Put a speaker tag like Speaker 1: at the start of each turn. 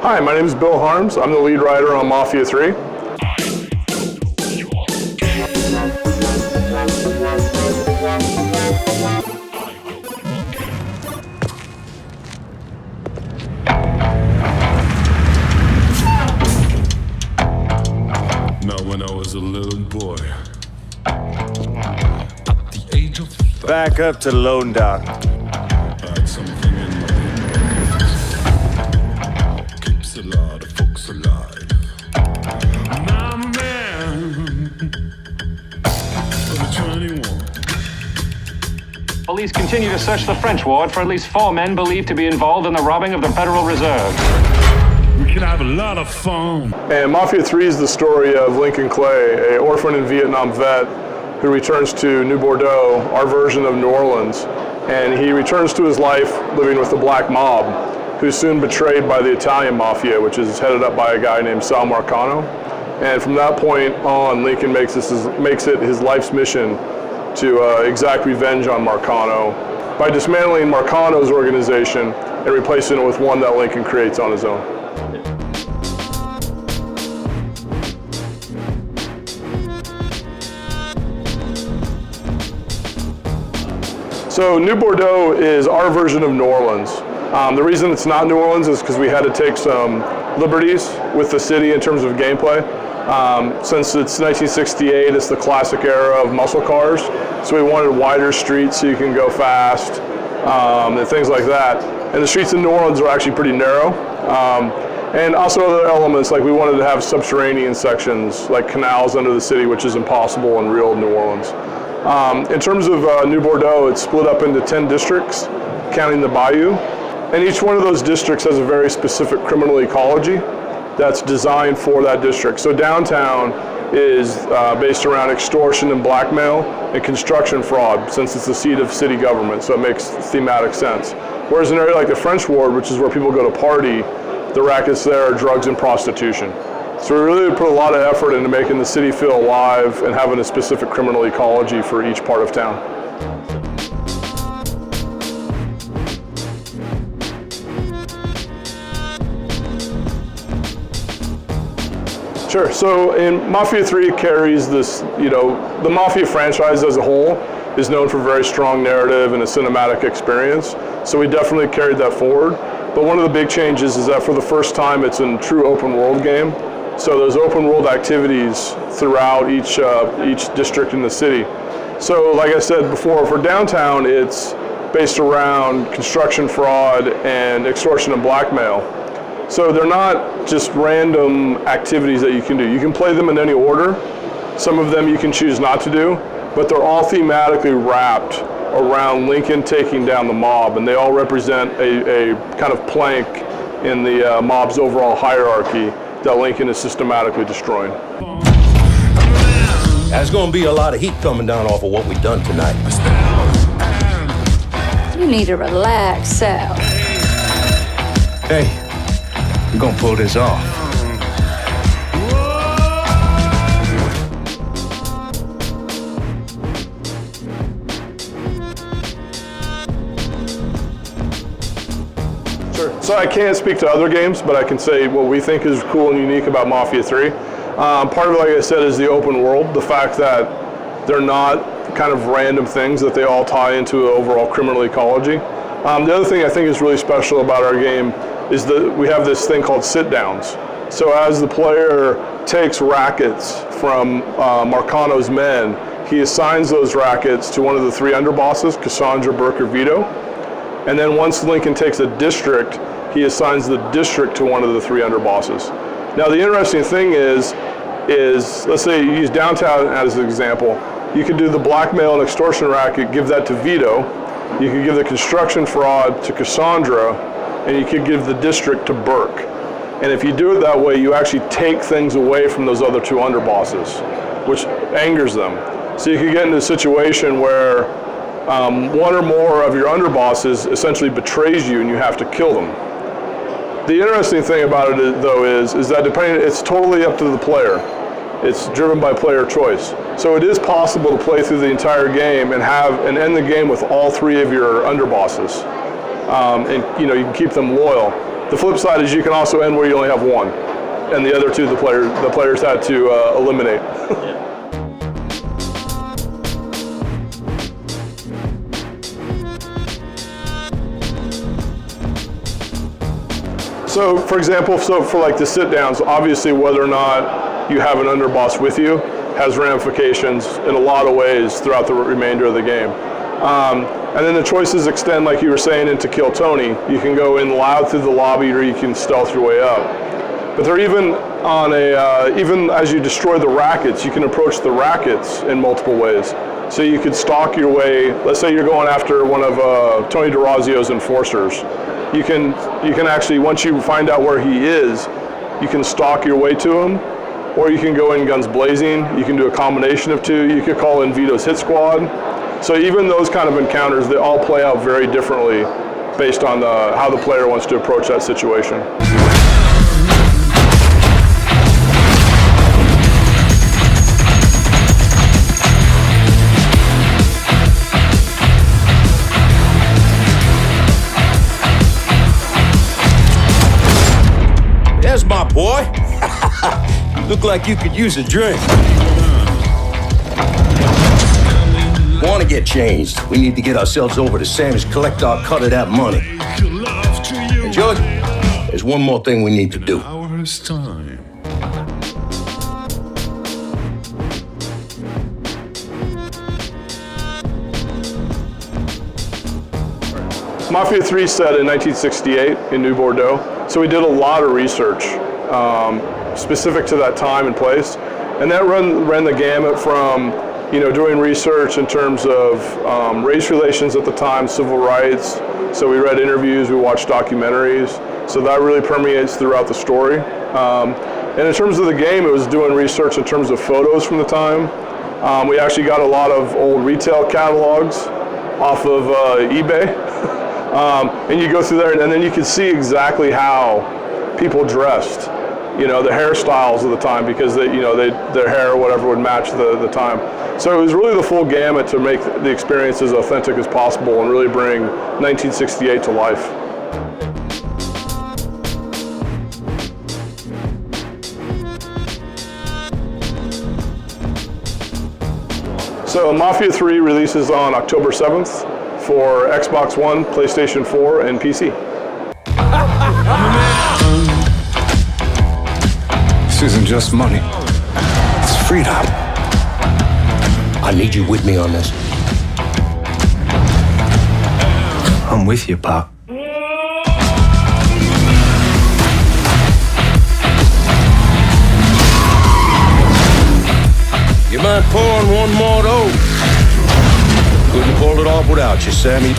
Speaker 1: Hi, my name is Bill Harms. I'm the lead writer on MAFIA III.
Speaker 2: Now when I was a little boy, at the age of 5,
Speaker 3: back up to Lone Dock.
Speaker 2: I had something in my head. Keeps a lot of folks alive. My man, over 21.
Speaker 4: Police continue to search the French ward for at least 4 men believed to be involved in the robbing of the Federal Reserve.
Speaker 2: We can have a lot of fun.
Speaker 1: And MAFIA III is the story of Lincoln Clay, an orphan and Vietnam vet who returns to New Bordeaux, our version of New Orleans. And he returns to his life living with the black mob, who's soon betrayed by the Italian mafia, which is headed up by a guy named Sal Marcano. And from that point on, Lincoln makes it his life's mission to exact revenge on Marcano by dismantling Marcano's organization and replacing it with one that Lincoln creates on his own. So New Bordeaux is our version of New Orleans. The reason it's not New Orleans is because we had to take some liberties with the city in terms of gameplay. Since it's 1968, it's the classic era of muscle cars. So we wanted wider streets so you can go fast and things like that. And the streets in New Orleans are actually pretty narrow. And also other elements, like we wanted to have subterranean sections, like canals under the city, which is impossible in real New Orleans. In terms of New Bordeaux, it's split up into 10 districts, counting the Bayou. And each one of those districts has a very specific criminal ecology that's designed for that district. So downtown is based around extortion and blackmail and construction fraud, since it's the seat of city government, so it makes thematic sense. Whereas an area like the French Ward, which is where people go to party, the rackets there are drugs and prostitution. So we really put a lot of effort into making the city feel alive and having a specific criminal ecology for each part of town. Sure, so in MAFIA III carries this, the Mafia franchise as a whole is known for very strong narrative and a cinematic experience. So we definitely carried that forward. But one of the big changes is that for the first time, it's a true open world game. So there's open world activities throughout each district in the city. So like I said before, for downtown, it's based around construction fraud and extortion and blackmail. So they're not just random activities that you can do. You can play them in any order. Some of them you can choose not to do, but they're all thematically wrapped around Lincoln taking down the mob, and they all represent a kind of plank in the mob's overall hierarchy that Lincoln is systematically destroying.
Speaker 5: There's gonna be a lot of heat coming down off of what we've done tonight.
Speaker 6: You need to relax, Sal.
Speaker 5: Hey, we're gonna pull this off.
Speaker 1: So I can't speak to other games, but I can say what we think is cool and unique about MAFIA III. Part of it, like I said, is the open world, the fact that they're not kind of random things, that they all tie into an overall criminal ecology. The other thing I think is really special about our game is that we have this thing called sit-downs. So as the player takes rackets from Marcano's men, he assigns those rackets to one of the 3 underbosses, Cassandra, Burke, or Vito. And then once Lincoln takes a district, he assigns the district to one of the 3 underbosses. Now the interesting thing is let's say you use downtown as an example, you could do the blackmail and extortion racket, give that to Vito, you could give the construction fraud to Cassandra, and you could give the district to Burke. And if you do it that way, you actually take things away from those other 2 underbosses, which angers them. So you could get into a situation where one or more of your underbosses essentially betrays you and you have to kill them. The interesting thing about it, though, is that it's totally up to the player. It's driven by player choice. So it is possible to play through the entire game and end the game with all 3 of your underbosses. And you can keep them loyal. The flip side is you can also end where you only have one, and the other two the players had to eliminate. So, for example, for like the sit-downs, obviously whether or not you have an underboss with you has ramifications in a lot of ways throughout the remainder of the game. And then the choices extend, like you were saying, into Kill Tony. You can go in loud through the lobby, or you can stealth your way up. But they're even on even as you destroy the rackets, you can approach the rackets in multiple ways. So you could stalk your way. Let's say you're going after one of Tony DeRozzio's enforcers. You can actually, once you find out where he is, you can stalk your way to him, or you can go in guns blazing. You can do a combination of two. You could call in Vito's hit squad. So even those kind of encounters, they all play out very differently based on how the player wants to approach that situation.
Speaker 5: There's my boy. Look like you could use a drink. Want to get changed? We need to get ourselves over to Sam's, collect our cut of that money. And George, there's one more thing we need to do.
Speaker 2: Hour's time.
Speaker 1: Mafia III set in 1968 in New Bordeaux, so we did a lot of research specific to that time and place, and that ran the gamut from doing research in terms of race relations at the time, civil rights. So we read interviews, we watched documentaries, so that really permeates throughout the story. And in terms of the game, it was doing research in terms of photos from the time. We actually got a lot of old retail catalogs off of eBay. And you go through there, and then you can see exactly how people dressed, the hairstyles of the time, because their hair or whatever would match the time. So it was really the full gamut to make the experience as authentic as possible and really bring 1968 to life. So Mafia III releases on October 7th. For Xbox One, PlayStation 4, and PC.
Speaker 5: This isn't just money. It's freedom. I need you with me on this. I'm with you, Pop. You mind pouring one more though? Couldn't pull it off without you, Sammy.